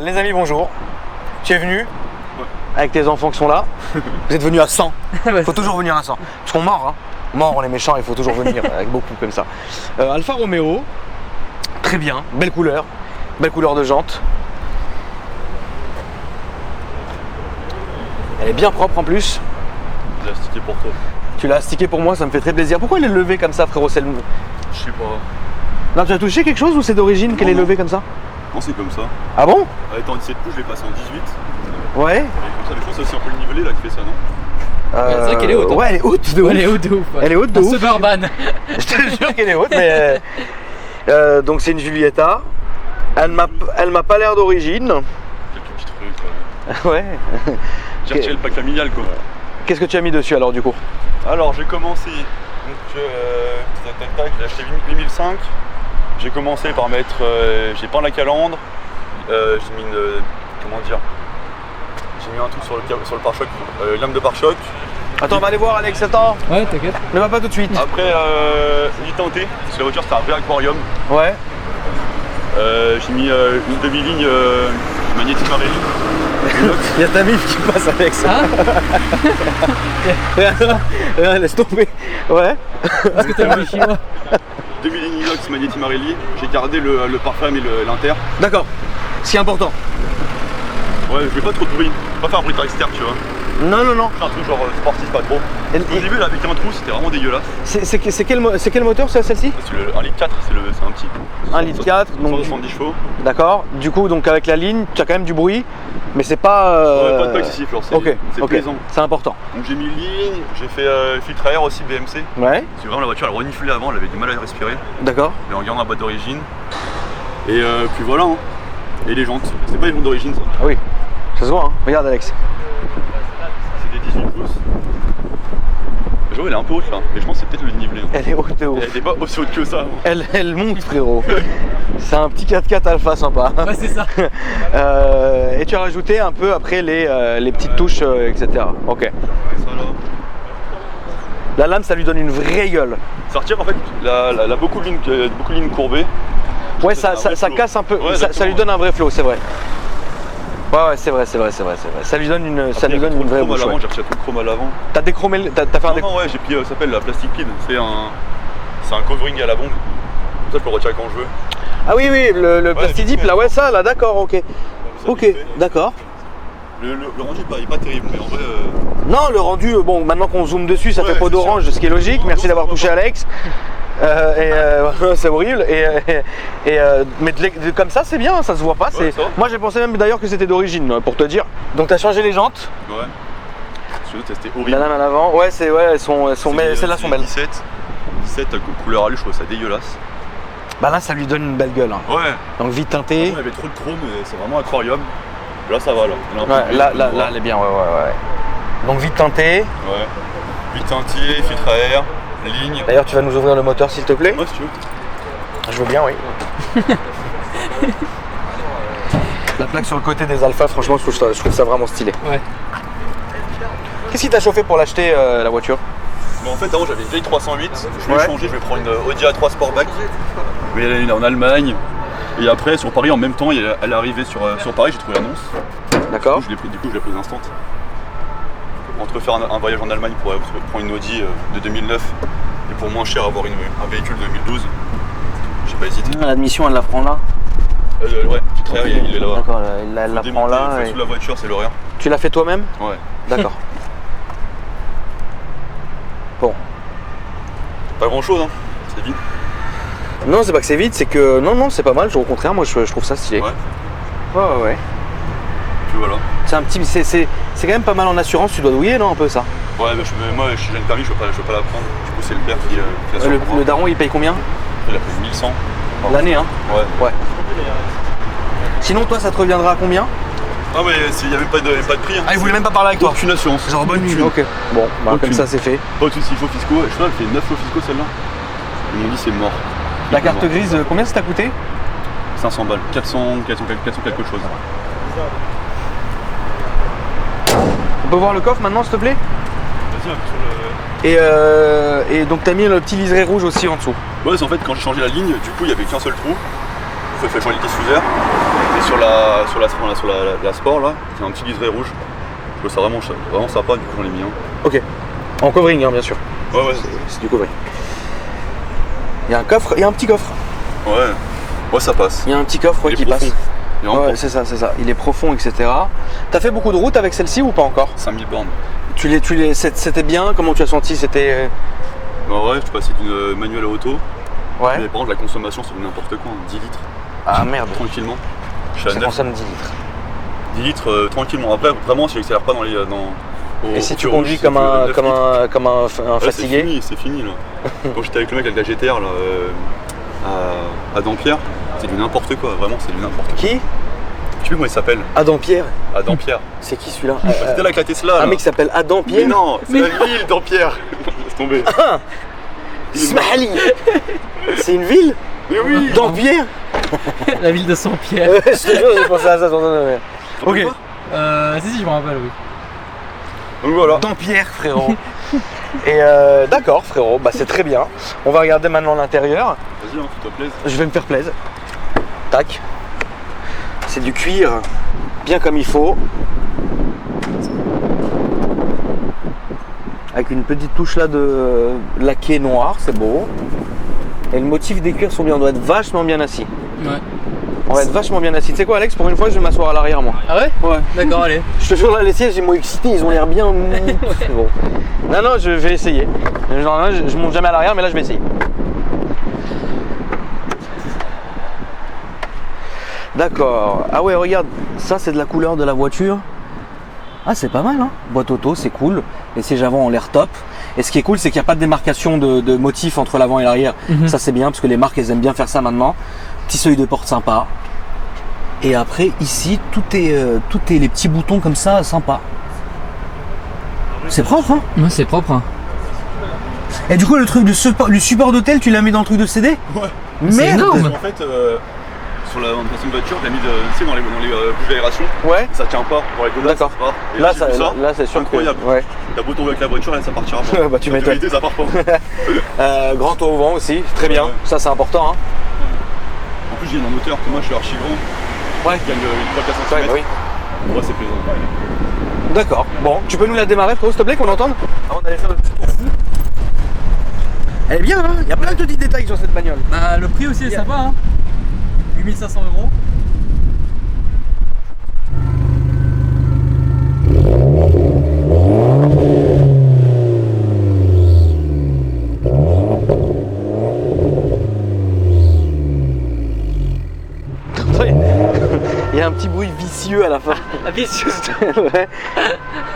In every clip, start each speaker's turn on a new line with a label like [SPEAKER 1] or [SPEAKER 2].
[SPEAKER 1] Les amis, bonjour. Tu es venu
[SPEAKER 2] Ouais.
[SPEAKER 1] avec tes enfants qui sont là. Vous êtes venus à 100. Il faut toujours venir à 100. Parce qu'on mord, hein. Mord, on est méchant, il faut toujours venir avec beaucoup comme ça. Alfa Romeo, très bien, belle couleur de jante. Elle est bien propre en plus.
[SPEAKER 2] Je l'ai astiqué pour toi.
[SPEAKER 1] Tu l'as astiqué pour moi, ça me fait très plaisir. Pourquoi elle est levée comme ça, frérot?
[SPEAKER 2] Je sais pas.
[SPEAKER 1] Non, tu as touché quelque chose ou c'est d'origine qu'elle est
[SPEAKER 2] non.
[SPEAKER 1] levée comme ça?
[SPEAKER 2] Non, c'est comme ça.
[SPEAKER 1] Ah bon?
[SPEAKER 2] Elle était en 17 pouces, je l'ai passé en 18.
[SPEAKER 1] Ouais.
[SPEAKER 2] Et comme ça, je pense que c'est un peu le nivelé là qui fait ça, non?
[SPEAKER 3] C'est vrai qu'elle est haute.
[SPEAKER 1] Ouais, elle est haute de ouf.
[SPEAKER 3] Elle est haute de ouf. Ouais.
[SPEAKER 1] Elle est haute de
[SPEAKER 3] Un
[SPEAKER 1] ouf.
[SPEAKER 3] Suburban.
[SPEAKER 1] Je te jure qu'elle est haute, mais donc c'est une Giulietta. Elle m'a pas l'air d'origine.
[SPEAKER 2] Quelques petits trucs.
[SPEAKER 1] Ouais.
[SPEAKER 2] J'ai retiré le pack familial quoi.
[SPEAKER 1] Qu'est-ce que tu as mis dessus alors du coup?
[SPEAKER 2] Alors j'ai commencé. Donc tac, j'ai acheté 8005. J'ai commencé par mettre. J'ai peint la calandre. J'ai mis une. Comment dire? J'ai mis un truc sur le pare-choc, lame de pare-choc.
[SPEAKER 1] Attends, on va aller voir Alex, attends.
[SPEAKER 3] Ouais, t'inquiète.
[SPEAKER 1] Ne va pas tout de suite.
[SPEAKER 2] Après, j'ai tenté, parce que la voiture c'était un vrai aquarium.
[SPEAKER 1] Ouais.
[SPEAKER 2] J'ai mis une demi-ligne magnétique Marelli.
[SPEAKER 1] Il y a ta mif qui passe Alex.
[SPEAKER 3] Ah,
[SPEAKER 1] Regarde, laisse tomber. Ouais.
[SPEAKER 3] est-ce que t'as vu chinois?
[SPEAKER 2] Demi-ligne inox magnétique Marelli. J'ai gardé le pare-flamme et l'inter.
[SPEAKER 1] D'accord. Ce qui est important.
[SPEAKER 2] Ouais, je vais pas trop de bruit. Pas faire un bruit externe, tu vois.
[SPEAKER 1] Non, non, non.
[SPEAKER 2] Faire un truc genre sportif, pas trop.
[SPEAKER 1] Et-
[SPEAKER 2] Au début, là, avec un trou, c'était vraiment dégueulasse.
[SPEAKER 1] C'est quel moteur c'est celle-ci?
[SPEAKER 2] C'est le 1,4 litre, c'est un petit.
[SPEAKER 1] 1,4 litre, donc
[SPEAKER 2] 170 chevaux.
[SPEAKER 1] d'accord. Du coup, donc avec la ligne, tu as quand même du bruit, mais c'est pas.
[SPEAKER 2] Ouais, pas excessif, alors c'est
[SPEAKER 1] Ok, ok.
[SPEAKER 2] plaisant.
[SPEAKER 1] C'est important.
[SPEAKER 2] Donc j'ai mis ligne, j'ai fait filtre à air aussi BMC.
[SPEAKER 1] Ouais,
[SPEAKER 2] C'est vraiment la voiture, elle reniflait avant, elle avait du mal à respirer.
[SPEAKER 1] d'accord.
[SPEAKER 2] Mais en gardant la boîte d'origine. Et puis voilà. Hein. Et les jantes. C'est pas les jantes d'origine ça.
[SPEAKER 1] Ah oui, ça se voit, hein. Regarde Alex.
[SPEAKER 2] C'est des 18 pouces. Je vois, elle est un peu haute là, mais je pense que c'est peut-être le nivelé. Hein.
[SPEAKER 1] Elle est haute de ouf.
[SPEAKER 2] Elle était pas aussi haute que ça.
[SPEAKER 1] Elle monte, frérot. C'est un petit 4x4 alpha sympa.
[SPEAKER 3] Ouais, c'est ça.
[SPEAKER 1] Et tu as rajouté un peu après les petites touches, etc. Ok.
[SPEAKER 2] Ça là.
[SPEAKER 1] La lame, ça lui donne une vraie gueule.
[SPEAKER 2] Ça retire en fait, elle a beaucoup de lignes courbées.
[SPEAKER 1] Ouais,
[SPEAKER 2] C'est un vrai
[SPEAKER 1] ça
[SPEAKER 2] flow.
[SPEAKER 1] casse un peu.
[SPEAKER 2] Ouais,
[SPEAKER 1] Ça lui donne un vrai flow, c'est vrai. Ouais, c'est vrai. Ça lui donne une vraie bouche. Ouais.
[SPEAKER 2] J'ai retiré tout le chrome à l'avant.
[SPEAKER 1] T'as déchromé, t'as fait un
[SPEAKER 2] Non, ouais, j'ai pris, ça s'appelle la plastic pin. C'est un covering à la bombe. Comme ça, je peux le retirer quand je veux.
[SPEAKER 1] Ah oui, le plastidip,
[SPEAKER 2] vite fait.
[SPEAKER 1] là, ouais, ça, là, d'accord, ok.
[SPEAKER 2] Ça,
[SPEAKER 1] Ok,
[SPEAKER 2] vite fait.
[SPEAKER 1] d'accord.
[SPEAKER 2] Le rendu il est pas terrible, mais en vrai.
[SPEAKER 1] Non, le rendu, bon, maintenant qu'on zoome dessus, ça
[SPEAKER 2] Ouais,
[SPEAKER 1] fait peau
[SPEAKER 2] c'est
[SPEAKER 1] d'orange,
[SPEAKER 2] sûr.
[SPEAKER 1] ce qui est logique.
[SPEAKER 2] Non,
[SPEAKER 1] Merci
[SPEAKER 2] non,
[SPEAKER 1] d'avoir
[SPEAKER 2] ça va
[SPEAKER 1] touché
[SPEAKER 2] pas.
[SPEAKER 1] Alex. C'est horrible. Mais comme ça, c'est bien, ça se voit pas.
[SPEAKER 2] Ouais, ça va.
[SPEAKER 1] Moi, j'ai pensé même d'ailleurs que c'était d'origine, pour te dire. Donc, t'as changé les jantes.
[SPEAKER 2] Ouais. Parce que l'autre, c'était
[SPEAKER 1] La
[SPEAKER 2] horrible.
[SPEAKER 1] lame à l'avant. Ouais, elles sont mais celles-là sont belles.
[SPEAKER 2] 17 couleur alu, je trouve ça dégueulasse.
[SPEAKER 1] Bah là, ça lui donne une belle gueule. Hein.
[SPEAKER 2] Ouais.
[SPEAKER 1] Donc, vite teinté.
[SPEAKER 2] Il y avait trop de chrome, mais c'est vraiment aquarium. Là, ça va là. Elle est un peu
[SPEAKER 1] Ouais,
[SPEAKER 2] plus
[SPEAKER 1] là,
[SPEAKER 2] noire.
[SPEAKER 1] elle est bien, ouais. Donc, vite teinté.
[SPEAKER 2] Ouais. 8 teintier, filtre à air, ligne.
[SPEAKER 1] D'ailleurs, tu vas nous ouvrir le moteur, s'il te plaît.
[SPEAKER 2] Ouais, si tu veux.
[SPEAKER 1] Je veux bien, oui. La plaque sur le côté des alphas, franchement, je trouve ça vraiment stylé.
[SPEAKER 3] Ouais.
[SPEAKER 1] Qu'est-ce qui t'a chauffé pour l'acheter, la voiture?
[SPEAKER 2] Mais en fait, avant j'avais une vieille 308. Je voulais
[SPEAKER 1] Ouais.
[SPEAKER 2] changer, je vais prendre une Audi A3 Sportback. Mais elle est en Allemagne. Et après, sur Paris, en même temps, elle est arrivée sur Paris, j'ai trouvé l'annonce.
[SPEAKER 1] D'accord.
[SPEAKER 2] Du coup, je l'ai prise instant. Entre faire un voyage en Allemagne pour prendre une Audi de 2009 et pour moins cher avoir un véhicule de 2012, j'ai pas hésité.
[SPEAKER 1] L'admission, elle la prend là.
[SPEAKER 2] Ouais, filtre à air, il est là-bas.
[SPEAKER 1] D'accord, elle la prend
[SPEAKER 2] Démonter,
[SPEAKER 1] là.
[SPEAKER 2] sous la voiture, c'est le rien.
[SPEAKER 1] Tu l'as fait toi-même?
[SPEAKER 2] Ouais.
[SPEAKER 1] D'accord. Bon.
[SPEAKER 2] Pas grand chose, hein. C'est vite.
[SPEAKER 1] Non, c'est pas que c'est vite, c'est que. Non, c'est pas mal, au contraire, moi je trouve ça stylé.
[SPEAKER 2] Ouais.
[SPEAKER 1] Ouais.
[SPEAKER 2] Puis voilà.
[SPEAKER 1] C'est un petit. C'est quand même pas mal en assurance, tu dois douiller, non, un peu ça?
[SPEAKER 2] Ouais, mais moi, j'ai une permis, je veux pas la prendre. Du coup, c'est le père qui assure pour moi.
[SPEAKER 1] Le daron, il paye combien?
[SPEAKER 2] Il a fait 1100.
[SPEAKER 1] L'année, hein?
[SPEAKER 2] Ouais.
[SPEAKER 1] Ouais. Sinon, toi, ça te reviendra à combien?
[SPEAKER 2] Ah, mais il n'y avait pas de prix. Hein.
[SPEAKER 1] Ah, il voulait même pas parler avec toi?
[SPEAKER 2] Aucune assurance.
[SPEAKER 1] Genre bonne nuit.
[SPEAKER 2] Aucune.
[SPEAKER 1] Ok. Bon, bah,
[SPEAKER 2] Aucune.
[SPEAKER 1] comme ça, c'est fait.
[SPEAKER 2] Pas de soucis, faux fiscaux. Je crois qu'elle fait 9 faux fiscaux celle-là. Ils m'ont dit c'est mort.
[SPEAKER 1] La carte grise, combien ça t'a coûté?
[SPEAKER 2] 500 balles. 400 quelque chose.
[SPEAKER 1] On peut voir le coffre maintenant, s'il te plaît?
[SPEAKER 2] Vas-y, sur le.
[SPEAKER 1] Et donc, t'as mis le petit liseré rouge aussi en dessous.
[SPEAKER 2] Ouais, c'est en fait quand j'ai changé la ligne, du coup il y avait qu'un seul trou. Il fallait changer le diffuseur. Et sur la sport là, c'est un petit liseré rouge. Je trouve ça vraiment sympa, du coup j'en ai mis un.
[SPEAKER 1] Ok. En covering, hein, bien sûr.
[SPEAKER 2] Ouais,
[SPEAKER 1] C'est du covering. Il y a un coffre, il y a un petit coffre.
[SPEAKER 2] ouais, ça passe.
[SPEAKER 1] Il y a un petit coffre
[SPEAKER 2] Il est
[SPEAKER 1] qui
[SPEAKER 2] profond.
[SPEAKER 1] passe.
[SPEAKER 2] Il est vraiment
[SPEAKER 1] Ouais, c'est ça. Il est profond, etc. T'as fait beaucoup de routes avec celle-ci ou pas encore?
[SPEAKER 2] 5000 bornes.
[SPEAKER 1] C'était bien? Comment tu as senti? C'était.
[SPEAKER 2] Ouais, je suis passé d'une manuelle à auto.
[SPEAKER 1] Ouais.
[SPEAKER 2] Mais par contre, la consommation, c'est n'importe quoi, hein, 10 litres.
[SPEAKER 1] Ah merde.
[SPEAKER 2] Tranquillement. Je suis à
[SPEAKER 1] Ça
[SPEAKER 2] 9.
[SPEAKER 1] consomme 10 litres.
[SPEAKER 2] 10 litres tranquillement. Après, vraiment, si j'accélère pas
[SPEAKER 1] Et si tu conduis comme un fatigué?
[SPEAKER 2] C'est fini là. Quand j'étais avec le mec avec la GTR là, à Dampierre, c'est du n'importe quoi, vraiment, c'est du n'importe quoi.
[SPEAKER 1] Qui?
[SPEAKER 2] Je sais plus comment il s'appelle.
[SPEAKER 1] Adam Pierre.
[SPEAKER 2] À Dampierre.
[SPEAKER 1] C'est qui celui-là?
[SPEAKER 2] C'était là avec la Tesla.
[SPEAKER 1] Un
[SPEAKER 2] là.
[SPEAKER 1] mec qui s'appelle Adam
[SPEAKER 2] Mais
[SPEAKER 1] Pierre?
[SPEAKER 2] non, c'est la ville Dampierre. Laisse tomber.
[SPEAKER 1] Smali. C'est une ville?
[SPEAKER 2] Mais oui.
[SPEAKER 1] Dampierre?
[SPEAKER 3] La ville de Saint-Pierre.
[SPEAKER 1] Je te jure, j'ai pensé à ça. Ok.
[SPEAKER 3] Si, je me rappelle, oui.
[SPEAKER 2] Donc voilà.
[SPEAKER 1] Dampierre, frérot. Et d'accord, frérot, bah c'est très bien. On va regarder maintenant l'intérieur.
[SPEAKER 2] Vas-y, hein, fais-toi plaisir.
[SPEAKER 1] Je vais me faire plaisir. Tac. C'est du cuir, bien comme il faut. Avec une petite touche là de laqué noir, c'est beau. Et le motif des cuirs sont bien, on doit être vachement bien assis.
[SPEAKER 3] Ouais.
[SPEAKER 1] On va être vachement bien assis. Tu sais quoi, Alex, pour une fois je vais m'asseoir à l'arrière moi.
[SPEAKER 3] Ah ouais?
[SPEAKER 1] Ouais.
[SPEAKER 3] D'accord, allez.
[SPEAKER 1] Je te jure, là, les sièges, ils m'ont excité, ils ont l'air bien. Bon. Non, je vais essayer. Genre, là, je monte jamais à l'arrière, mais là, je vais essayer. D'accord. Ah ouais, regarde, ça, c'est de la couleur de la voiture. Ah, c'est pas mal, hein. Boîte auto, c'est cool. Les sièges avant ont l'air top. Et ce qui est cool, c'est qu'il n'y a pas de démarcation de motifs entre l'avant et l'arrière. Ça, c'est bien, parce que les marques, elles aiment bien faire ça maintenant. Petit seuil de porte sympa. Et après, ici, tout est les petits boutons comme ça, sympa. C'est propre, hein?
[SPEAKER 3] Ouais, c'est propre. Hein.
[SPEAKER 1] Et du coup, le truc du support d'hôtel, tu l'as mis dans le truc de CD?
[SPEAKER 2] Ouais.
[SPEAKER 3] C'est
[SPEAKER 1] Merde!
[SPEAKER 3] énorme.
[SPEAKER 2] En fait, sur la façon de voiture, t'as mis dans les bouches d'aération.
[SPEAKER 1] Ouais.
[SPEAKER 2] Ça tient pas pour les godasses.
[SPEAKER 1] D'accord.
[SPEAKER 2] ça part. Et
[SPEAKER 1] Là,
[SPEAKER 2] j'ai vu ça,
[SPEAKER 1] là, c'est sûr
[SPEAKER 2] incroyable.
[SPEAKER 1] que... Ouais.
[SPEAKER 2] T'as beau tomber avec la voiture, là, ça partira pas.
[SPEAKER 1] Bah, tu
[SPEAKER 2] En
[SPEAKER 1] m'étonnes.
[SPEAKER 2] réalité, ça part pas.
[SPEAKER 1] Grand tour au vent aussi, très bien.
[SPEAKER 2] Ouais.
[SPEAKER 1] Ça, c'est important, hein.
[SPEAKER 2] En plus, j'ai un moteur que moi, je suis archi grand.
[SPEAKER 1] Ouais.
[SPEAKER 2] Il gagne une 3-4
[SPEAKER 1] Ouais,
[SPEAKER 2] cm.
[SPEAKER 1] bah oui.
[SPEAKER 2] Pour moi, c'est plaisant.
[SPEAKER 1] D'accord. Bon, tu peux nous la démarrer, frérot, s'il te plaît, qu'on entende? Avant d'aller faire le petit tour fou. Elle est bien, hein. Il y a plein de petits détails sur cette bagnole.
[SPEAKER 3] Bah, le prix aussi est sympa, hein. 8500 €.
[SPEAKER 1] Il y a un petit bruit vicieux à la fin.
[SPEAKER 3] Ah, bien sûr.
[SPEAKER 1] Ouais.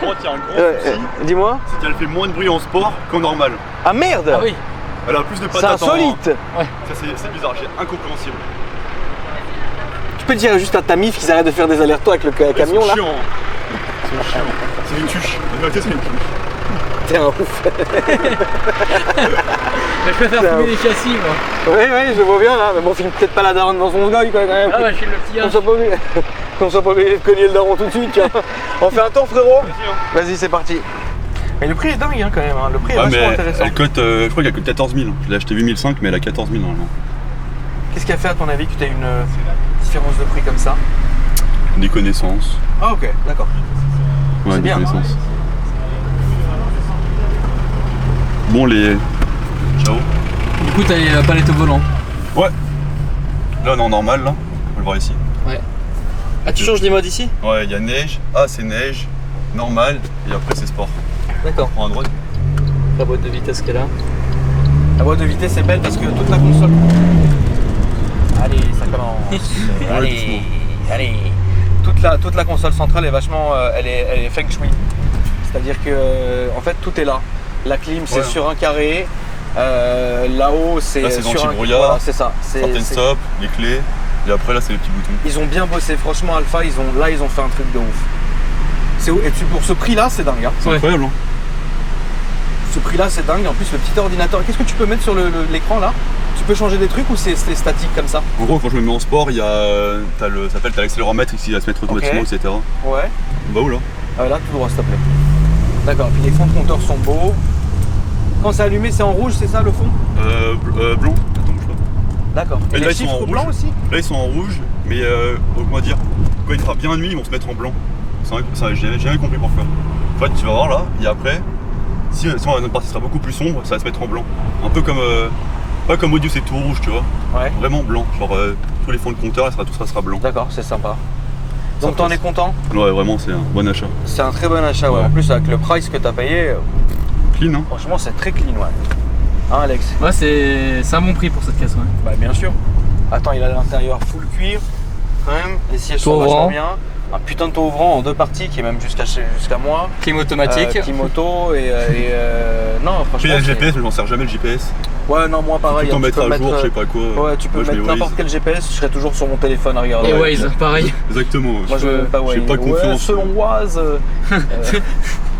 [SPEAKER 2] Par contre, il y a un gros souci,
[SPEAKER 1] Dis-moi.
[SPEAKER 2] c'est qu'elle fait moins de bruit en sport qu'en normal.
[SPEAKER 1] Ah merde!
[SPEAKER 3] Ah oui.
[SPEAKER 2] Elle a plus de
[SPEAKER 1] C'est
[SPEAKER 2] patates en...
[SPEAKER 1] insolite!
[SPEAKER 2] Ça, c'est bizarre, c'est incompréhensible.
[SPEAKER 1] Tu peux dire juste à ta mif qu'ils arrêtent de faire des allers-retours avec le camion là?
[SPEAKER 2] C'est chiant. C'est chiant. C'est une tuche. En réalité, c'est une tuche.
[SPEAKER 1] T'es un ouf.
[SPEAKER 3] Mais je préfère
[SPEAKER 1] C'est un
[SPEAKER 3] fumer les châssis, moi.
[SPEAKER 1] Oui, je vois bien là, mais bon, filme peut-être pas la daronne dans son goy quand même.
[SPEAKER 3] Ah bah, je suis le petit
[SPEAKER 1] Qu'on
[SPEAKER 3] H.
[SPEAKER 1] soit pas obligé- qu'on soit pas obligé de cogner le daron tout de suite, tiens. On fait un tour, frérot? Vas-y, c'est parti. Mais le prix est dingue hein, quand même, hein. Le prix est
[SPEAKER 2] Ouais,
[SPEAKER 1] vachement
[SPEAKER 2] mais
[SPEAKER 1] intéressant.
[SPEAKER 2] elle cote, je crois qu'elle cote 14 000. Je l'ai acheté 8 500, mais elle a 14 000 normalement.
[SPEAKER 1] Qu'est-ce qui a fait à ton avis que tu as une différence de prix comme ça?
[SPEAKER 2] Des connaissances.
[SPEAKER 1] Ah ok, d'accord.
[SPEAKER 2] Ouais,
[SPEAKER 1] C'est
[SPEAKER 2] des
[SPEAKER 1] bien.
[SPEAKER 2] connaissances. Bon, les. Ciao.
[SPEAKER 3] Du coup, t'as les palettes au volant.
[SPEAKER 2] Ouais. Là, on est en normal, là. On va le voir ici.
[SPEAKER 3] Ouais.
[SPEAKER 1] Ah, tu changes les modes ici?
[SPEAKER 2] Ouais, il y a neige. Ah, c'est neige. Normal. Et après, c'est sport.
[SPEAKER 1] D'accord.
[SPEAKER 2] Prends à droite.
[SPEAKER 3] La boîte de vitesse qu'elle a.
[SPEAKER 1] La boîte de vitesse est belle parce que toute la console. Allez, ça commence. Allez, allez. Toute la console centrale est vachement. Elle est feng shui. C'est-à-dire que en fait tout est là. La clim c'est
[SPEAKER 2] Ouais.
[SPEAKER 1] sur un carré. Là-haut c'est
[SPEAKER 2] Là, c'est
[SPEAKER 1] sur un
[SPEAKER 2] anti-brouillard.
[SPEAKER 1] Voilà, c'est ça.
[SPEAKER 2] Certaines stop, les clés. Et après, là, c'est les petits boutons.
[SPEAKER 1] Ils ont bien bossé. Franchement, Alpha, ils ont fait un truc de ouf. C'est ouf. Et pour ce prix-là, c'est dingue. Hein.
[SPEAKER 2] C'est
[SPEAKER 3] Ouais.
[SPEAKER 2] incroyable, hein.
[SPEAKER 1] Ce prix-là, c'est dingue. En plus, le petit ordinateur. Qu'est-ce que tu peux mettre sur l'écran là? Tu peux changer des trucs ou c'est statique comme ça?
[SPEAKER 2] En gros, quand je me mets en sport, il y a. T'as l'accéléromètre ici, il va se mettre automatiquement,
[SPEAKER 1] Ok.
[SPEAKER 2] etc.
[SPEAKER 1] Ouais.
[SPEAKER 2] Bah où là?
[SPEAKER 1] Ah, là, tout droit, s'il te plaît. D'accord. Puis les fonds de compteur sont beaux. Quand c'est allumé, c'est en rouge, c'est ça le fond?
[SPEAKER 2] Blanc. Attends, bouge pas.
[SPEAKER 1] D'accord. Et
[SPEAKER 2] Et là,
[SPEAKER 1] les
[SPEAKER 2] ils sont en
[SPEAKER 1] chiffres
[SPEAKER 2] rouge.
[SPEAKER 1] blancs aussi?
[SPEAKER 2] Là, ils sont en rouge. mais comment dire, quand il fera bien nuit, ils vont se mettre en blanc. Ça, j'ai jamais compris pourquoi. En fait, tu vas voir là, et après, si notre partie sera beaucoup plus sombre, ça va se mettre en blanc. Un peu comme, pas comme Audio c'est tout rouge, tu vois.
[SPEAKER 1] Ouais.
[SPEAKER 2] Vraiment blanc, genre tous les fonds de compteur, tout ça sera blanc.
[SPEAKER 1] D'accord, c'est sympa. Donc t'en es content?
[SPEAKER 2] Ouais, vraiment, c'est un bon achat.
[SPEAKER 1] C'est un très bon achat, ouais.
[SPEAKER 2] Ouais.
[SPEAKER 1] En plus, avec le price que t'as payé,
[SPEAKER 2] Clean, hein.
[SPEAKER 1] franchement, c'est très clean, ouais. Hein, Alex?
[SPEAKER 3] Ouais, c'est un bon prix pour cette caisse, ouais.
[SPEAKER 1] Bah, bien sûr. Attends, il a l'intérieur full cuir, quand même. Les sièges
[SPEAKER 3] Toit
[SPEAKER 1] sont vachement
[SPEAKER 3] ouvrant.
[SPEAKER 1] bien. Un putain de toit ouvrant en 2 parties qui est même jusqu'à moi.
[SPEAKER 3] Clim automatique.
[SPEAKER 1] Clim auto non,
[SPEAKER 2] Puis
[SPEAKER 1] franchement.
[SPEAKER 2] il y a le
[SPEAKER 1] c'est-
[SPEAKER 2] GPS, mais je m'en sers jamais le GPS.
[SPEAKER 1] Ouais, non, moi pareil.
[SPEAKER 2] Tout
[SPEAKER 1] hein,
[SPEAKER 2] le temps
[SPEAKER 1] tu
[SPEAKER 2] mettre
[SPEAKER 1] peux
[SPEAKER 2] à jour,
[SPEAKER 1] mettre,
[SPEAKER 2] je sais pas quoi.
[SPEAKER 1] Ouais, tu peux
[SPEAKER 2] Moi, je
[SPEAKER 1] mettre
[SPEAKER 2] mets
[SPEAKER 1] n'importe
[SPEAKER 2] Waze.
[SPEAKER 1] quel GPS, je serai toujours sur mon téléphone à regarder.
[SPEAKER 3] Et
[SPEAKER 2] ouais.
[SPEAKER 3] Waze, pareil.
[SPEAKER 2] Exactement.
[SPEAKER 1] Moi je mets pas Waze.
[SPEAKER 2] J'ai pas
[SPEAKER 1] Ouais,
[SPEAKER 2] confiance.
[SPEAKER 1] selon Waze.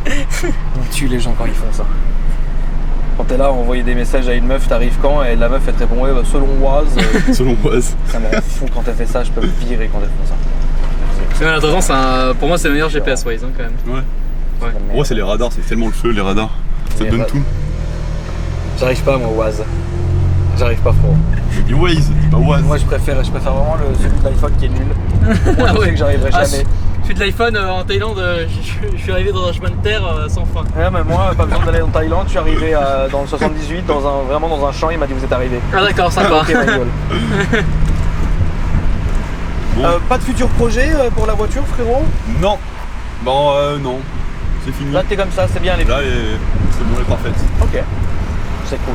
[SPEAKER 1] Ils tuent les gens quand ils font ça. Quand t'es là à envoyer des messages à une meuf, t'arrives quand? Et la meuf elle te répond ouais, bah, selon Waze.
[SPEAKER 2] Selon Waze.
[SPEAKER 1] Ça me rend fou quand elle fait ça, je peux me virer quand elle fait ça.
[SPEAKER 3] Mais attention, pour moi c'est le meilleur GPS Waze hein, quand même.
[SPEAKER 2] Ouais.
[SPEAKER 3] Ouais.
[SPEAKER 2] Pour moi, c'est les radars, c'est tellement le feu, les radars. Ça te
[SPEAKER 1] Les
[SPEAKER 2] donne
[SPEAKER 1] radars.
[SPEAKER 2] tout.
[SPEAKER 1] J'arrive pas moi Waze. J'arrive pas frérot.
[SPEAKER 2] J'ai dit Waze, c'est pas Waze.
[SPEAKER 1] Moi je préfère vraiment celui de l'iPhone qui est nul. Moi je sais que j'arriverai
[SPEAKER 3] Ah,
[SPEAKER 1] jamais.
[SPEAKER 3] je suis de l'iPhone en Thaïlande, je suis arrivé dans un chemin de terre sans fin.
[SPEAKER 1] Ouais, mais moi pas besoin d'aller en Thaïlande, je suis arrivé dans le 78, vraiment dans un champ, il m'a dit vous êtes arrivé.
[SPEAKER 3] Ah d'accord, sympa.
[SPEAKER 1] Ok ma gueule.
[SPEAKER 2] Bon.
[SPEAKER 1] Pas de futur projet pour la voiture frérot?
[SPEAKER 2] Non. Bon, non. C'est fini.
[SPEAKER 1] Là t'es comme ça, c'est bien les
[SPEAKER 2] Là, c'est bon, elle est parfaite.
[SPEAKER 1] Ok. C'est cool.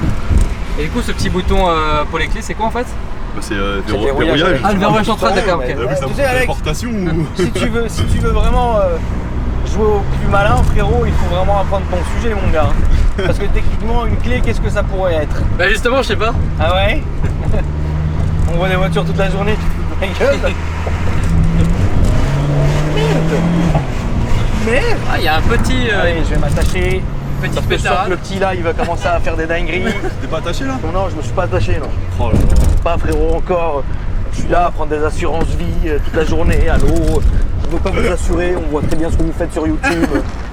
[SPEAKER 3] Et du coup ce petit bouton pour les clés c'est quoi en fait?
[SPEAKER 2] Bah, c'est
[SPEAKER 1] C'est le verrouillage.
[SPEAKER 2] verrouillage.
[SPEAKER 3] Ah, le verrouillage central, d'accord, ok.
[SPEAKER 2] Ah oui, ça
[SPEAKER 1] Tu
[SPEAKER 2] vous
[SPEAKER 1] sais, Alex,
[SPEAKER 2] téléportation ou...
[SPEAKER 1] si tu veux vraiment jouer au plus malin, frérot, il faut vraiment apprendre ton sujet, mon gars. Parce que techniquement, une clé, qu'est-ce que ça pourrait être?
[SPEAKER 3] Bah justement je sais pas.
[SPEAKER 1] Ah ouais? On voit les voitures toute la journée, tu te fous de ma gueule. Merde.
[SPEAKER 3] Ah il y a un petit
[SPEAKER 1] Allez, je vais m'attacher.
[SPEAKER 3] petit
[SPEAKER 1] Parce que je sens que
[SPEAKER 3] pétard.
[SPEAKER 1] le petit là, il va commencer à faire des dingueries.
[SPEAKER 2] T'es pas attaché là?
[SPEAKER 1] Non, je me suis pas attaché, non.
[SPEAKER 2] Oh là là.
[SPEAKER 1] Pas frérot encore. Je suis là à prendre des assurances vie toute la journée. Allô, je veux pas vous assurer, on voit très bien ce que vous faites sur YouTube.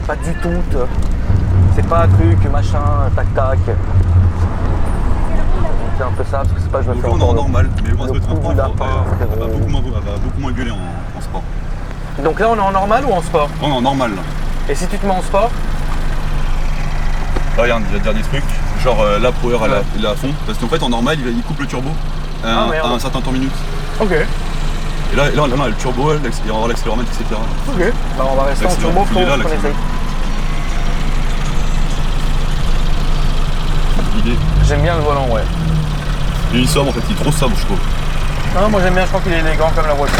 [SPEAKER 1] Pas du tout. C'est pas un truc, machin, tac tac. C'est un peu ça, parce que c'est pas que je me
[SPEAKER 2] Donc
[SPEAKER 1] fais
[SPEAKER 2] là, on est
[SPEAKER 1] encore
[SPEAKER 2] en normal, mais on va
[SPEAKER 1] le
[SPEAKER 2] se mettre un
[SPEAKER 1] coup
[SPEAKER 2] point.
[SPEAKER 1] du lapin,
[SPEAKER 2] Elle va
[SPEAKER 1] frérot.
[SPEAKER 2] beaucoup moins gueuler en sport.
[SPEAKER 1] Donc là on est en normal ou en sport?
[SPEAKER 2] On est en normal là.
[SPEAKER 1] Et si tu te mets en sport?
[SPEAKER 2] Là, regarde, il va te dire des trucs. Genre là, Power, il est à fond. Parce qu'en fait, en normal, il coupe le turbo à
[SPEAKER 1] Ah, merde.
[SPEAKER 2] un certain temps minute.
[SPEAKER 1] Ok.
[SPEAKER 2] Et là, on a le turbo, il va avoir l'accéléromètre, etc.
[SPEAKER 1] Ok. Bah on va rester en turbo,
[SPEAKER 2] Il est là,
[SPEAKER 1] faut qu'on essaye.
[SPEAKER 2] Il est,
[SPEAKER 1] J'aime bien le volant, ouais.
[SPEAKER 2] il est sobre en fait, il est trop sobre, je trouve.
[SPEAKER 1] Non, moi j'aime bien, je crois qu'il est élégant comme la voiture.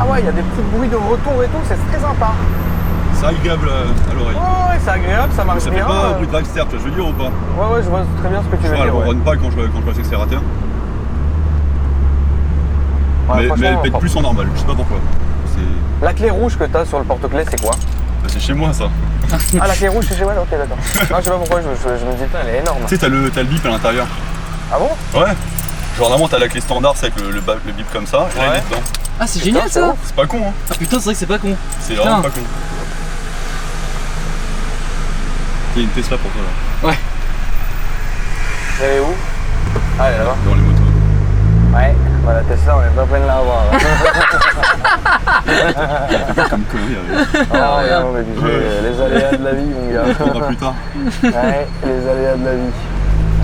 [SPEAKER 1] Ah ouais, il y a des petits bruits de retour et tout, c'est très sympa.
[SPEAKER 2] C'est agréable à l'oreille.
[SPEAKER 1] Ouais, c'est agréable, ça marche
[SPEAKER 2] Ça fait
[SPEAKER 1] bien.
[SPEAKER 2] pas bruit de dragster, tu vois, je veux dire ou pas?
[SPEAKER 1] Ouais, je vois très bien ce que tu
[SPEAKER 2] Je
[SPEAKER 1] veux
[SPEAKER 2] vois, elle
[SPEAKER 1] dire.
[SPEAKER 2] ne
[SPEAKER 1] Ouais.
[SPEAKER 2] run pas quand je passe l'accélérateur.
[SPEAKER 1] Ouais,
[SPEAKER 2] mais
[SPEAKER 1] franchement,
[SPEAKER 2] elle pète plus en normal, je sais pas pourquoi.
[SPEAKER 1] La clé rouge que t'as sur le porte-clés, c'est quoi?
[SPEAKER 2] C'est chez moi ça.
[SPEAKER 1] Ah, la clé rouge, c'est chez moi, ok, d'accord. Non, je sais pas pourquoi, je me dis, putain, elle est énorme.
[SPEAKER 2] Tu sais, t'as le bip à l'intérieur.
[SPEAKER 1] Ah bon?
[SPEAKER 2] Ouais. Genre normalement t'as la clé standard, c'est avec le bip comme ça, et là il
[SPEAKER 1] Ouais.
[SPEAKER 2] est dedans.
[SPEAKER 3] Ah c'est
[SPEAKER 1] Putain,
[SPEAKER 3] génial
[SPEAKER 1] c'est
[SPEAKER 3] ça.
[SPEAKER 1] ouf.
[SPEAKER 2] C'est pas con hein.
[SPEAKER 3] Ah putain c'est vrai que c'est pas con.
[SPEAKER 2] C'est
[SPEAKER 3] Putain.
[SPEAKER 2] vraiment pas con. Il y a une Tesla pour toi là.
[SPEAKER 3] Ouais.
[SPEAKER 1] Elle est où? Ah, elle est là-bas.
[SPEAKER 2] Dans les motos.
[SPEAKER 1] Ouais, bah la Tesla, on est pas près de l'avoir.
[SPEAKER 2] Comme connerie avec.
[SPEAKER 1] Ah, non, mais tu sais, les aléas de la vie, mon
[SPEAKER 2] On
[SPEAKER 1] gars.
[SPEAKER 2] reprendra plus tard.
[SPEAKER 1] Ouais, les aléas de la vie.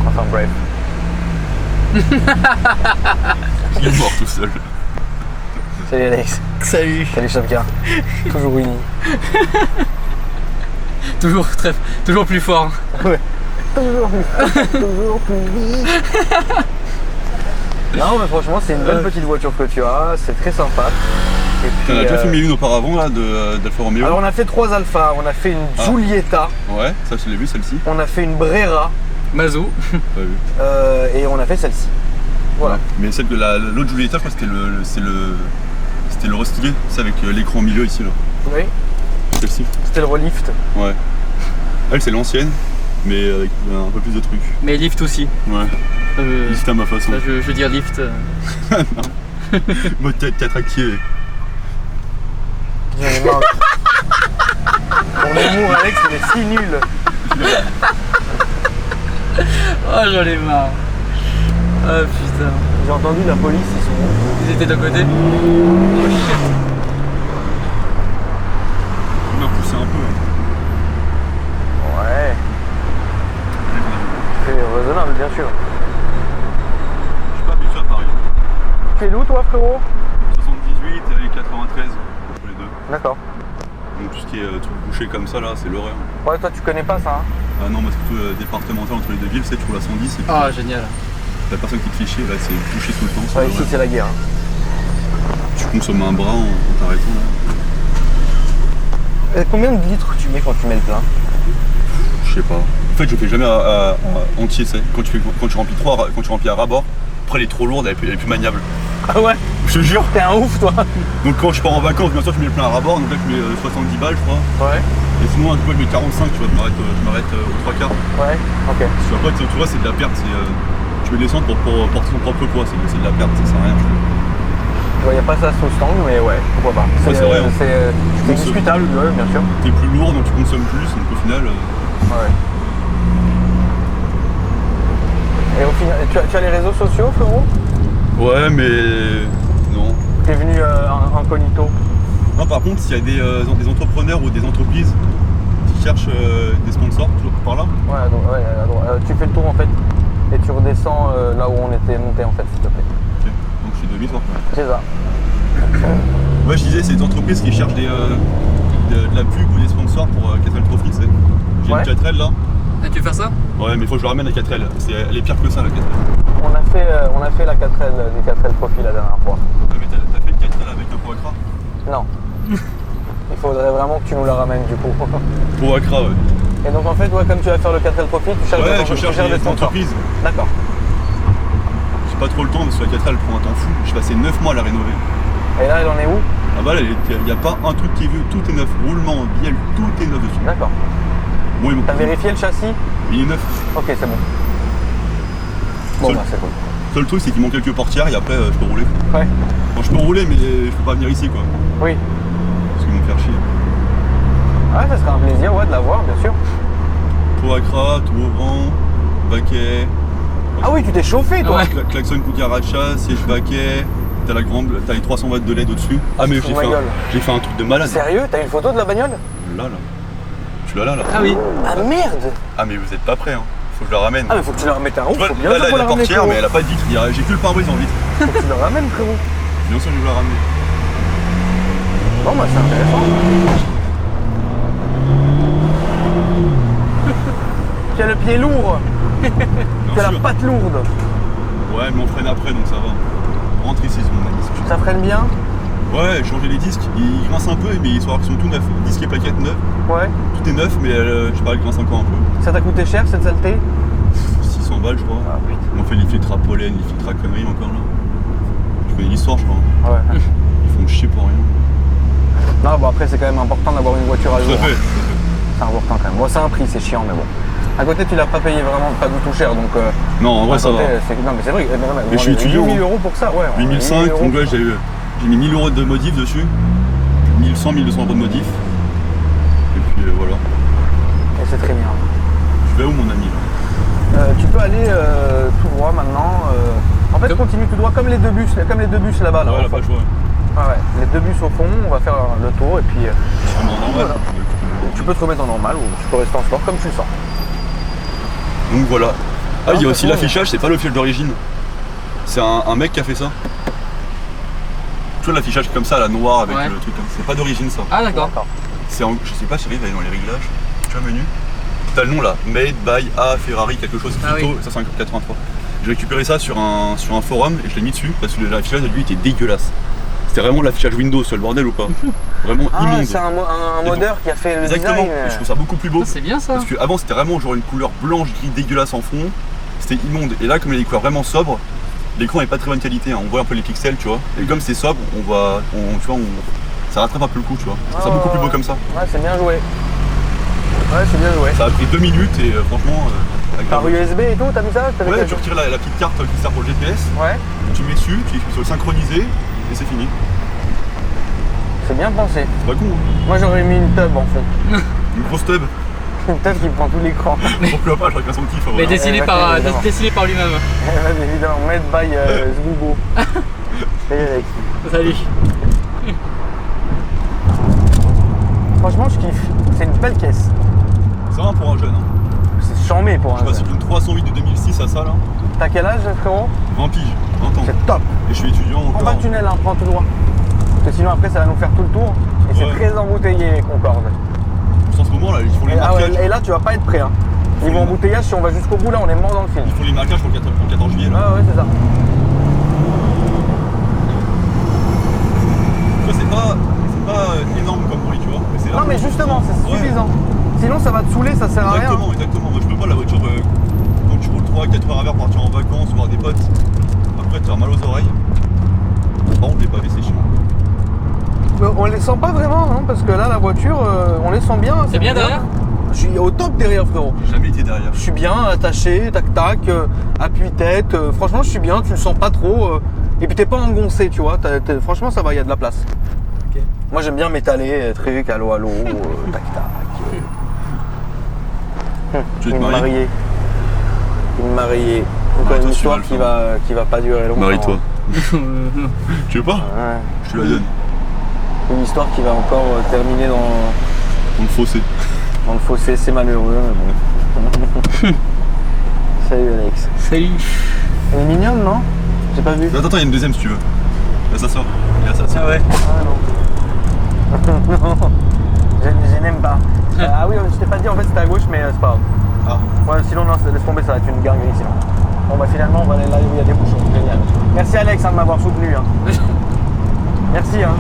[SPEAKER 1] Enfin, bref.
[SPEAKER 2] Il est mort tout seul.
[SPEAKER 1] Salut Alex.
[SPEAKER 3] Salut.
[SPEAKER 1] Salut Chapka. Toujours Winnie.
[SPEAKER 3] Toujours plus fort.
[SPEAKER 1] Ouais. Toujours plus vite. Non, mais franchement, c'est une belle petite voiture que tu as. C'est très sympa. Et puis,
[SPEAKER 2] T'en as déjà filmé une auparavant là d'Alfa Romeo.
[SPEAKER 1] Alors, on a fait 3 Alpha. On a fait une
[SPEAKER 2] Ah.
[SPEAKER 1] Giulietta.
[SPEAKER 2] Ouais, ça je l'ai vu celle-ci.
[SPEAKER 1] On a fait une Brera.
[SPEAKER 3] Mazou.
[SPEAKER 2] Pas vu.
[SPEAKER 1] Et on a fait celle-ci. Voilà.
[SPEAKER 2] Ouais. Mais celle de l'autre Giulietta, je crois que c'était le restylé, c'est avec l'écran au milieu ici là.
[SPEAKER 1] Oui.
[SPEAKER 2] Celle-ci.
[SPEAKER 1] C'était le relift.
[SPEAKER 2] Ouais. Elle c'est l'ancienne, mais avec un peu plus de trucs.
[SPEAKER 3] Mais lift aussi.
[SPEAKER 2] Ouais. Lift à ma façon.
[SPEAKER 3] Ça, je veux dire lift.
[SPEAKER 2] Mode 4 activé.
[SPEAKER 1] J'en ai marre. Mon humour, Alex, il est si nul.
[SPEAKER 3] Oh, j'en ai marre. Oh putain.
[SPEAKER 1] J'ai entendu la police, ils sont où?
[SPEAKER 3] Ils étaient d'un côté.
[SPEAKER 2] On a poussé un peu.
[SPEAKER 1] Ouais. C'est raisonnable, bien sûr.
[SPEAKER 2] Je suis pas habitué à Paris.
[SPEAKER 1] Tu es d'où toi, frérot?
[SPEAKER 2] 78 et 93 entre les deux.
[SPEAKER 1] D'accord.
[SPEAKER 2] Donc tout ce qui est truc bouché comme ça là, c'est l'horreur.
[SPEAKER 1] Ouais, toi tu connais pas ça, hein?
[SPEAKER 2] Ah non, moi c'est plutôt départemental entre les deux villes, c'est tu roules à 110 et puis
[SPEAKER 3] Ah, génial.
[SPEAKER 2] la personne qui te fait chier là, c'est bouché tout le temps.
[SPEAKER 1] Ouais, ici c'est la guerre. Hein.
[SPEAKER 2] Tu consommes un bras en t'arrêtant là.
[SPEAKER 1] Et combien de litres tu mets quand tu mets le plein?
[SPEAKER 2] Je sais pas. En fait, je fais jamais à entier, tu sais. Quand tu remplis quand tu remplis à rabord, après elle est trop lourde, elle est plus maniable.
[SPEAKER 1] Ah ouais?
[SPEAKER 2] Je te jure.
[SPEAKER 1] T'es un ouf toi.
[SPEAKER 2] Donc quand je pars en vacances, bien sûr, je mets le plein à rabord, donc là je mets 70 balles, je crois.
[SPEAKER 1] Ouais.
[SPEAKER 2] Et sinon, du coup, je mets 45, tu vois, je m'arrête aux 3 quarts.
[SPEAKER 1] Ouais, ok.
[SPEAKER 2] Parce qu'après, tu vois, c'est de la perte. Tu veux descendre pour porter son propre poids, c'est de la perte, ça sert à rien.
[SPEAKER 1] Il n'y a pas ça sous ce angle, mais ouais, pourquoi pas.
[SPEAKER 2] Ouais, c'est vrai, hein.
[SPEAKER 1] C'est discutable, ouais, bien sûr.
[SPEAKER 2] T'es plus lourd, donc tu consommes plus, donc au final.
[SPEAKER 1] Ouais. Et au final, tu as les réseaux sociaux, frérot?
[SPEAKER 2] Ouais, mais. Non.
[SPEAKER 1] T'es venu incognito.
[SPEAKER 2] Non, par contre, s'il y a des entrepreneurs ou des entreprises qui cherchent des sponsors, toujours par là.
[SPEAKER 1] Ouais, à droite, à droite. Tu fais le tour en fait. Et tu redescends là où on était monté en fait, s'il te plaît.
[SPEAKER 2] Ok, donc je suis demi-tour.
[SPEAKER 1] C'est ça.
[SPEAKER 2] Ouais, je disais, c'est des entreprises qui cherchent de la pub ou des sponsors pour 4L Profit, c'est. J'ai
[SPEAKER 1] Ouais.
[SPEAKER 2] une 4L là.
[SPEAKER 3] Ah, tu veux faire ça?
[SPEAKER 2] Ouais, mais il faut que je la ramène à 4L. Elle est pire que ça, la 4L.
[SPEAKER 1] On a fait la 4L, des 4L profil la dernière fois.
[SPEAKER 2] Ah, mais t'as fait une 4L avec un Poacra?
[SPEAKER 1] Non. Il faudrait vraiment que tu nous la ramènes du coup.
[SPEAKER 2] Poacra, ouais.
[SPEAKER 1] Et donc en fait, ouais, comme tu vas faire le 4L profil, tu cherches
[SPEAKER 2] Ouais, je cherche des
[SPEAKER 1] sponsors.
[SPEAKER 2] entreprises.
[SPEAKER 1] D'accord.
[SPEAKER 2] J'ai pas trop le temps parce que la 4L prend un temps fou. J'ai passé 9 mois à la rénover.
[SPEAKER 1] Et là, elle en est où?
[SPEAKER 2] Ah bah là, il n'y a pas un truc qui est vieux, tout est neuf. Roulement, bielle, tout est neuf dessus.
[SPEAKER 1] D'accord.
[SPEAKER 2] Bon, ils m'ont
[SPEAKER 1] T'as vérifié le châssis?
[SPEAKER 2] Il est neuf.
[SPEAKER 1] Ok, c'est bon. Bon,
[SPEAKER 2] Seul-
[SPEAKER 1] bah c'est cool.
[SPEAKER 2] Seul truc, c'est qu'il manque quelques portières et après, je peux rouler.
[SPEAKER 1] Ouais.
[SPEAKER 2] Bon, je peux rouler, mais je peux pas venir ici, quoi.
[SPEAKER 1] Oui.
[SPEAKER 2] Parce qu'ils vont me faire chier.
[SPEAKER 1] Ouais, ça serait un plaisir, ouais, de la voir, bien sûr.
[SPEAKER 2] Poacra, tout au vent, baquet.
[SPEAKER 1] Ah oui, tu t'es chauffé, toi.
[SPEAKER 3] Ouais.
[SPEAKER 2] Klaxon cucaracha, siège baquet. T'as les 300 watts de LED au-dessus. Ah, mais
[SPEAKER 1] Fous de ma gueule.
[SPEAKER 2] j'ai fait un truc de malade.
[SPEAKER 1] Sérieux? T'as une photo de la bagnole?
[SPEAKER 2] Là. Tu l'as là.
[SPEAKER 3] Ah oui.
[SPEAKER 1] Ah merde!
[SPEAKER 2] Ah, mais vous êtes pas prêts, hein. Faut que je la ramène.
[SPEAKER 1] Ah mais faut que tu la remettes un ouf,
[SPEAKER 2] Tu vois,
[SPEAKER 1] faut bien
[SPEAKER 2] là,
[SPEAKER 1] sûr
[SPEAKER 2] elle
[SPEAKER 1] qu'on
[SPEAKER 2] a
[SPEAKER 1] la
[SPEAKER 2] la
[SPEAKER 1] ramène,
[SPEAKER 2] portière,
[SPEAKER 1] frérot.
[SPEAKER 2] mais elle a pas de vitre. J'ai que le pare-brise en vitre.
[SPEAKER 1] Faut que tu la ramènes, frérot.
[SPEAKER 2] Bien sûr, je vais la ramener.
[SPEAKER 1] Bon bah c'est intéressant. Tu as le pied lourd, tu
[SPEAKER 2] Bien
[SPEAKER 1] as la
[SPEAKER 2] sûr.
[SPEAKER 1] patte lourde.
[SPEAKER 2] Ouais, mais on freine après, donc ça va. Rentre ici, c'est mon ami.
[SPEAKER 1] Ça freine bien?
[SPEAKER 2] Ouais, j'ai changé les disques. Ils grincent un peu, mais ils sont tout neufs. Disque et plaquettes neufs.
[SPEAKER 1] Ouais.
[SPEAKER 2] Tout est neuf, mais je sais pas, elle grince encore un peu.
[SPEAKER 1] Ça t'a coûté cher cette saleté?
[SPEAKER 2] 600 balles, je crois.
[SPEAKER 1] Ah putain.
[SPEAKER 2] On fait les filtres à pollen, les filtres à conneries encore là. Je connais l'histoire, je crois.
[SPEAKER 1] Ouais.
[SPEAKER 2] Ils font chier pour rien.
[SPEAKER 1] Non bon après c'est quand même important d'avoir une voiture à
[SPEAKER 2] Tout
[SPEAKER 1] jour.
[SPEAKER 2] à fait.
[SPEAKER 1] C'est important quand même. Bon c'est un prix, c'est chiant mais bon. À côté tu l'as pas payé vraiment pas du tout cher donc
[SPEAKER 2] Non, en vrai,
[SPEAKER 1] à
[SPEAKER 2] ça
[SPEAKER 1] côté,
[SPEAKER 2] va.
[SPEAKER 1] non mais c'est vrai,
[SPEAKER 2] Mais je suis étudiant,
[SPEAKER 1] 8 000 € pour ça, ouais.
[SPEAKER 2] 8005,
[SPEAKER 1] 8 000
[SPEAKER 2] donc ouais, j'ai mis 1000 € de modif dessus. 1100, 1200 € de modif. Et puis voilà.
[SPEAKER 1] Et c'est très bien.
[SPEAKER 2] Je vais où, mon ami là?
[SPEAKER 1] Tu peux aller tout droit maintenant. En fait, continue tout droit comme les deux bus là-bas. Là,
[SPEAKER 2] Ouais,
[SPEAKER 1] au
[SPEAKER 2] la
[SPEAKER 1] fond.
[SPEAKER 2] page, ouais.
[SPEAKER 1] Ouais, les deux bus au fond, on va faire le tour et puis
[SPEAKER 2] C'est vraiment normal.
[SPEAKER 1] Voilà. tu peux te remettre en normal ou tu peux rester en sport comme tu le sens.
[SPEAKER 2] Donc voilà. Ah, il y a
[SPEAKER 1] Ah,
[SPEAKER 2] aussi
[SPEAKER 1] c'est bon,
[SPEAKER 2] l'affichage, c'est pas le fil d'origine. C'est un mec qui a fait ça. Tu vois l'affichage comme ça, la noire avec
[SPEAKER 3] Ouais.
[SPEAKER 2] le truc comme ça. C'est pas d'origine ça.
[SPEAKER 3] Ah, d'accord.
[SPEAKER 2] Je sais pas si j'arrive à aller dans les réglages. Tu vois le menu. T'as le nom là, Made by A Ferrari quelque chose,
[SPEAKER 3] Ah
[SPEAKER 2] Vito,
[SPEAKER 3] oui.
[SPEAKER 2] 583. J'ai récupéré ça sur un forum et je l'ai mis dessus parce que l'affichage de lui était dégueulasse. C'était vraiment l'affichage Windows, le bordel ou pas. Vraiment
[SPEAKER 1] Ah,
[SPEAKER 2] immonde.
[SPEAKER 1] c'est un
[SPEAKER 2] Et
[SPEAKER 1] modeur qui a fait le
[SPEAKER 2] Exactement,
[SPEAKER 1] design.
[SPEAKER 2] et je trouve ça beaucoup plus beau.
[SPEAKER 3] Ah, c'est bien ça.
[SPEAKER 2] Parce qu'avant c'était vraiment genre une couleur blanche, gris dégueulasse en fond. C'était immonde. Et là, comme il y a des couleurs vraiment sobres, l'écran est pas de très bonne qualité. Hein. On voit un peu les pixels, tu vois. Et comme c'est sobre, ça rattrape un peu le coup, tu vois. Je trouve ça beaucoup plus beau comme ça.
[SPEAKER 1] Ouais, c'est bien joué. Ouais, c'est bien joué.
[SPEAKER 2] Ça a pris 2 minutes et franchement. Avec
[SPEAKER 1] Par
[SPEAKER 2] la-
[SPEAKER 1] USB et tout, t'as mis ça? T'avais
[SPEAKER 2] Ouais,
[SPEAKER 1] quel-
[SPEAKER 2] tu retires la petite carte qui sert pour le GPS,
[SPEAKER 1] Ouais,
[SPEAKER 2] tu mets dessus, tu cliques sur le synchroniser et c'est fini.
[SPEAKER 1] c'est bien pensé.
[SPEAKER 2] C'est pas con, hein.
[SPEAKER 1] Moi j'aurais mis une tub en fond.
[SPEAKER 2] Une grosse tub.
[SPEAKER 1] Peut-être qu'il prend tout l'écran.
[SPEAKER 2] Pourquoi pas, je regarde son petit
[SPEAKER 3] Mais
[SPEAKER 2] favori.
[SPEAKER 3] dessiné par lui-même.
[SPEAKER 1] Évidemment, made by Zbubo. Salut Alex.
[SPEAKER 3] Salut.
[SPEAKER 1] Franchement, je kiffe. C'est une belle caisse.
[SPEAKER 2] Ça va pour un jeune. Hein.
[SPEAKER 1] C'est charmé pour
[SPEAKER 2] Je
[SPEAKER 1] un
[SPEAKER 2] passe
[SPEAKER 1] jeune.
[SPEAKER 2] d'une 308 de 2006 à ça là.
[SPEAKER 1] T'as quel âge, frérot?
[SPEAKER 2] 20 piges, 20 ans.
[SPEAKER 1] C'est top.
[SPEAKER 2] Et je suis étudiant
[SPEAKER 1] Prends
[SPEAKER 2] encore.
[SPEAKER 1] pas le tunnel, hein, prends tout droit. Parce que sinon, après, ça va nous faire tout le tour. Et c'est
[SPEAKER 2] Ouais.
[SPEAKER 1] très embouteillé, Concorde.
[SPEAKER 2] En ce moment là, ils font les
[SPEAKER 1] Et, ah ouais,
[SPEAKER 2] marquages.
[SPEAKER 1] et là, tu vas pas être prêt. Hein. Niveau embouteillage, si on va jusqu'au bout, là, on est mort dans le film.
[SPEAKER 2] Ils font les marquages pour le 14 juillet là.
[SPEAKER 1] Ah ouais, c'est ça.
[SPEAKER 2] C'est pas énorme comme bruit, tu vois. Mais c'est
[SPEAKER 1] Non,
[SPEAKER 2] large.
[SPEAKER 1] mais justement, c'est
[SPEAKER 2] Ouais.
[SPEAKER 1] suffisant. Sinon, ça va te saouler, ça sert à rien.
[SPEAKER 2] Exactement, exactement. Moi je peux pas la voiture quand tu roules 3-4 heures à l'heure partir en vacances ou voir des potes. Après tu as mal aux oreilles. Par contre les pavés c'est chiant.
[SPEAKER 1] Mais on les sent pas vraiment, hein, parce que là, la voiture, on les sent bien.
[SPEAKER 3] C'est bien derrière?
[SPEAKER 1] Je suis au top derrière, frérot.
[SPEAKER 2] J'ai jamais été derrière.
[SPEAKER 1] Je suis bien attaché, tac tac, appui-tête. Franchement, je suis bien, tu le sens pas trop. Et puis t'es pas engoncé, tu vois. Franchement, ça va, il y a de la place.
[SPEAKER 3] Ok.
[SPEAKER 1] Moi, j'aime bien m'étaler, truc, allô, tac tac.
[SPEAKER 2] Tu veux te
[SPEAKER 1] Une
[SPEAKER 2] marier?
[SPEAKER 1] mariée. Une mariée. Encore
[SPEAKER 2] Marie-toi,
[SPEAKER 1] une histoire
[SPEAKER 2] tu vas
[SPEAKER 1] qui va pas durer longtemps.
[SPEAKER 2] Marie-toi. Tu veux pas?
[SPEAKER 1] Ouais.
[SPEAKER 2] Je te la donne.
[SPEAKER 1] Une histoire qui va encore terminer dans
[SPEAKER 2] On le fossé.
[SPEAKER 1] le fossé, c'est malheureux, mais bon. Salut Alex.
[SPEAKER 3] Salut.
[SPEAKER 1] Elle est mignonne, non? J'ai pas vu.
[SPEAKER 2] Attends, il y a une deuxième si tu veux. Là ça sort. Et là ça sort.
[SPEAKER 3] Ah ouais.
[SPEAKER 1] Ah non. Non, je n'aime pas. Ah oui, je t'ai pas dit, en fait c'était à gauche, mais c'est pas grave.
[SPEAKER 2] Ah.
[SPEAKER 1] Ouais, sinon, non, laisse tomber, ça va être une dinguerie sinon. Bon, bah finalement, on va aller là où il y a des bouchons. Génial. Merci Alex hein, de m'avoir soutenu. Hein. Merci. Hein.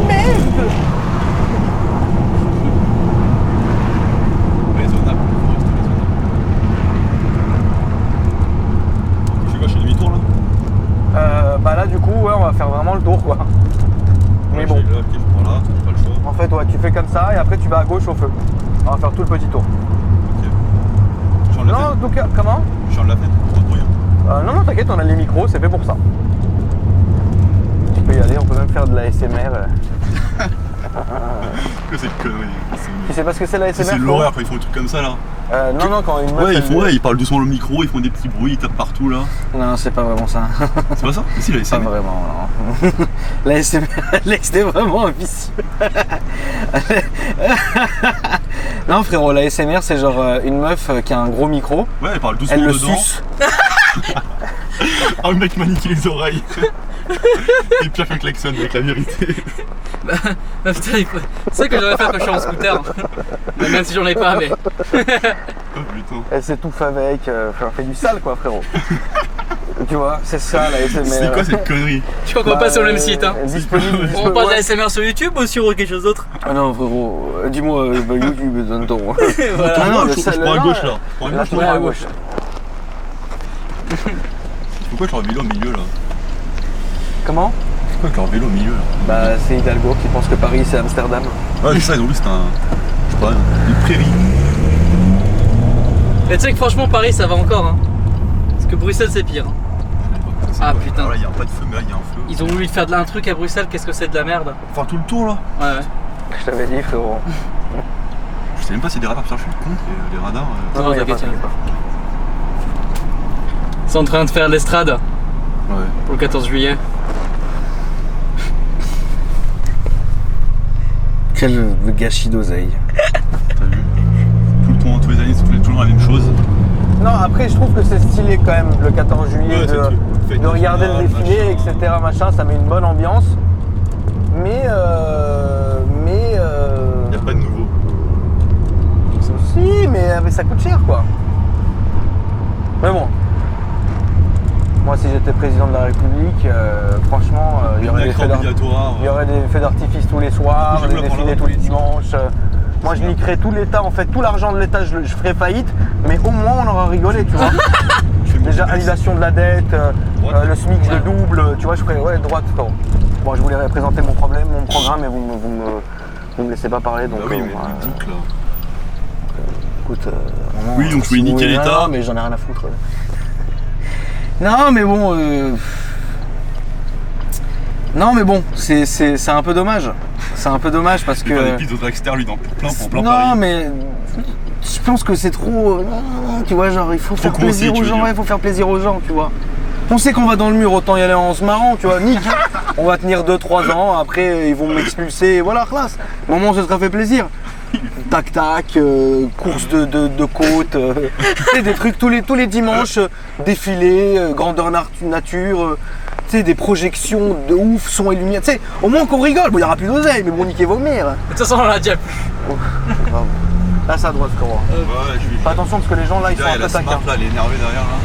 [SPEAKER 1] Merde.
[SPEAKER 2] Raisonnable. Faut rester raisonnable. Je fais quoi? Je fais demi-tour là?
[SPEAKER 1] Bah là, du coup, ouais, on va faire vraiment le tour, quoi. Mais
[SPEAKER 2] Ouais,
[SPEAKER 1] bon,
[SPEAKER 2] je fais là, ok, je prends là, t'as pas le choix.
[SPEAKER 1] en fait, ouais, tu fais comme ça et après tu vas à gauche au feu. On va faire tout le petit tour.
[SPEAKER 2] Ok. Je suis en la
[SPEAKER 1] Non,
[SPEAKER 2] fenêtre.
[SPEAKER 1] donc, comment?
[SPEAKER 2] Je suis en la fenêtre. Trop de bruit. Hein.
[SPEAKER 1] Non, t'inquiète, on a les micros, c'est fait pour ça. Tu peux y aller, on peut même faire de la SMR.
[SPEAKER 2] Que cette connerie.
[SPEAKER 1] Tu sais pas ce que c'est la SMR?
[SPEAKER 2] C'est l'horreur quand ils font des trucs comme ça là.
[SPEAKER 1] Non, non, quand une meuf,
[SPEAKER 2] Ouais,
[SPEAKER 1] elle-
[SPEAKER 2] ils parlent doucement le micro, ils font des petits bruits, ils tapent partout là.
[SPEAKER 1] Non, c'est pas vraiment ça.
[SPEAKER 2] C'est pas ça? Mais si, là,
[SPEAKER 1] Pas
[SPEAKER 2] c'est
[SPEAKER 1] vraiment, non. La SMR, Alex, t'es vraiment un vicieux. Non, frérot, la SMR, c'est genre une meuf qui a un gros micro,
[SPEAKER 2] Ouais, elle parle doucement
[SPEAKER 1] elle le
[SPEAKER 2] dedans.
[SPEAKER 1] suce.
[SPEAKER 2] Ah, le mec manique les oreilles. Et pire qu'un klaxon avec la vérité.
[SPEAKER 3] Bah, putain, c'est ça que j'aurais fait quand je suis en scooter. Mais même si j'en ai pas, mais.
[SPEAKER 2] Oh putain.
[SPEAKER 1] Elle s'étouffe avec, enfin, elle fait du sale, quoi, frérot. Tu vois, c'est ça, la SMR.
[SPEAKER 2] C'est quoi cette connerie?
[SPEAKER 3] Je crois qu'on va pas sur le même site. Hein.
[SPEAKER 1] Disponible.
[SPEAKER 3] On parle
[SPEAKER 1] ouais.
[SPEAKER 3] d'ASMR sur YouTube ou sur quelque chose d'autre?
[SPEAKER 1] Ah non, frérot, dis-moi, YouTube, donne ton.
[SPEAKER 3] Voilà.
[SPEAKER 1] Non, non,
[SPEAKER 2] je
[SPEAKER 1] le sale-
[SPEAKER 2] prends à
[SPEAKER 1] non,
[SPEAKER 2] gauche là. Je prends à
[SPEAKER 1] Là,
[SPEAKER 2] gauche
[SPEAKER 1] je
[SPEAKER 2] là.
[SPEAKER 1] prends à gauche.
[SPEAKER 2] Pourquoi je leur vélo au milieu là?
[SPEAKER 1] Comment?
[SPEAKER 2] Pourquoi je leur vélo au milieu là?
[SPEAKER 1] Bah, c'est Hidalgo qui pense que Paris, c'est Amsterdam.
[SPEAKER 2] Ouais, c'est ça, ils ont vu, c'est un. Je sais pas, une prairie.
[SPEAKER 3] Mais tu sais que franchement, Paris ça va encore. Hein. Parce que Bruxelles c'est pire. Hein. Ah, putain.
[SPEAKER 2] Là, il y a pas de feu, mais là, il y a un feu.
[SPEAKER 3] Ils ont voulu faire un truc à Bruxelles, qu'est-ce que c'est de la merde?
[SPEAKER 2] Enfin, tout le tour là.
[SPEAKER 3] Ouais.
[SPEAKER 1] Je t'avais dit, frérot.
[SPEAKER 2] Je sais même pas si y a des radars, putain, je suis con. Les radars.
[SPEAKER 3] Non,
[SPEAKER 1] y a
[SPEAKER 3] t'inquiète,
[SPEAKER 1] pas, t'inquiète pas.
[SPEAKER 3] Ils sont en train de faire l'estrade
[SPEAKER 2] Ouais.
[SPEAKER 3] pour le 14 juillet.
[SPEAKER 1] Quel gâchis d'oseille.
[SPEAKER 2] T'as vu? Tout le temps, tous les années, c'est toujours la même chose.
[SPEAKER 1] Non, après, je trouve que c'est stylé quand même, le 14 juillet,
[SPEAKER 2] Ouais, c'est le truc. Fête
[SPEAKER 1] de regarder le
[SPEAKER 2] nationale,
[SPEAKER 1] défilé,
[SPEAKER 2] machin.
[SPEAKER 1] etc. Machin, ça met une bonne ambiance. Mais.
[SPEAKER 2] Y a pas de nouveau.
[SPEAKER 1] Si, mais ça coûte cher, quoi. Mais bon. Moi, si j'étais président de la République, franchement, il y aurait des feux
[SPEAKER 2] obligatoire.
[SPEAKER 1] il y aurait des feux d'artifice tous les soirs,
[SPEAKER 2] J'ai
[SPEAKER 1] des
[SPEAKER 2] voulu
[SPEAKER 1] défilés
[SPEAKER 2] prendre
[SPEAKER 1] tous les dimanches. Moi, je niquerais tout l'État, en fait, tout l'argent de l'État, je ferais faillite, mais au moins, on aura rigolé, tu vois. Déjà, annulation de la dette, le SMIC, je le double, tu vois, je ferais, ouais, droite, frérot. Bon, je voulais présenter mon problème, mon programme, mais vous me laissez pas parler, donc...
[SPEAKER 2] Bah oui, mais
[SPEAKER 1] voilà.
[SPEAKER 2] le doute là.
[SPEAKER 1] Écoute,
[SPEAKER 2] Oui, donc je voulais niquer l'État.
[SPEAKER 1] Non, mais j'en ai rien à foutre. Non, mais bon... Non, mais bon, c'est un peu dommage. C'est un peu dommage parce
[SPEAKER 2] Tu vas faire des
[SPEAKER 1] que...
[SPEAKER 2] pistes de dragster lui dans plein
[SPEAKER 1] Non,
[SPEAKER 2] Paris.
[SPEAKER 1] mais... je pense que c'est trop. Tu vois, genre, il faut faire
[SPEAKER 2] commencer,
[SPEAKER 1] plaisir aux
[SPEAKER 2] tu veux
[SPEAKER 1] gens,
[SPEAKER 2] dire.
[SPEAKER 1] ouais, il faut faire plaisir aux gens, tu vois. On sait qu'on va dans le mur, autant y aller en se marrant, tu vois. Nick, on va tenir 2-3 ans, après ils vont m'expulser, et voilà, classe. Au moment où ça sera fait plaisir. Tac tac, course de côte, tu sais, des trucs tous les dimanches, défilé, grandeur nature, tu sais, des projections de ouf, son et lumière, tu sais, au moins qu'on rigole, bon, il n'y aura plus d'oseille, mais bon, niquer vomir.
[SPEAKER 3] De toute façon, on l'a déjà plus.
[SPEAKER 1] Bravo. Là, ça doit se croire.
[SPEAKER 2] Ouais, je vais.
[SPEAKER 1] Fais attention parce que les gens là, ils sont
[SPEAKER 2] Il y a
[SPEAKER 1] un
[SPEAKER 2] la
[SPEAKER 1] peu taquins.
[SPEAKER 2] Smart là, elle est énervée derrière là.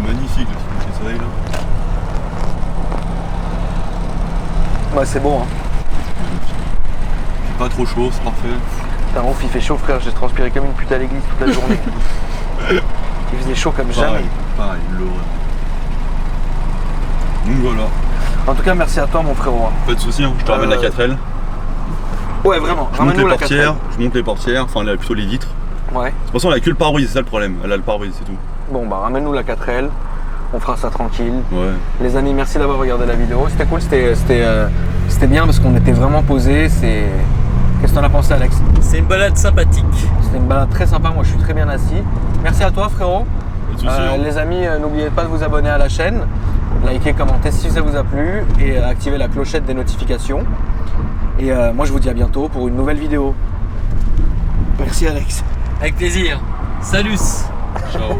[SPEAKER 2] Magnifique le petit soleil là.
[SPEAKER 1] Ouais, c'est bon, hein.
[SPEAKER 2] C'est pas trop chaud, c'est parfait.
[SPEAKER 1] Putain, ouf, il fait chaud, frère, j'ai transpiré comme une pute à l'église toute la journée. Il faisait chaud comme jamais.
[SPEAKER 2] Pareil, l'horreur. Donc voilà,
[SPEAKER 1] En tout cas, merci à toi, mon frérot.
[SPEAKER 2] pas de soucis, hein. Je te ramène la 4L.
[SPEAKER 1] Ouais, vraiment.
[SPEAKER 2] Je monte les
[SPEAKER 1] Ramène-nous la
[SPEAKER 2] portières,
[SPEAKER 1] 4L.
[SPEAKER 2] je monte les portières, enfin là, plutôt les vitres.
[SPEAKER 1] Ouais.
[SPEAKER 2] De toute façon, elle a que le pare-brise, c'est ça le problème. Elle a le pare-brise, c'est tout.
[SPEAKER 1] Bon, bah, ramène-nous la 4L. On fera ça tranquille.
[SPEAKER 2] Ouais.
[SPEAKER 1] Les amis, merci d'avoir regardé la vidéo. C'était cool, c'était bien parce qu'on était vraiment posés. Qu'est-ce que t'en as pensé, Alex?
[SPEAKER 3] C'est une balade sympathique.
[SPEAKER 1] C'était une balade très sympa. Moi, je suis très bien assis. Merci à toi, frérot.
[SPEAKER 2] Pas de soucis. Hein.
[SPEAKER 1] Les amis, n'oubliez pas de vous abonner à la chaîne, liker, commenter si ça vous a plu et activer la clochette des notifications. Et moi, je vous dis à bientôt pour une nouvelle vidéo. Merci, Alex.
[SPEAKER 3] Avec plaisir. Salut.
[SPEAKER 2] Ciao.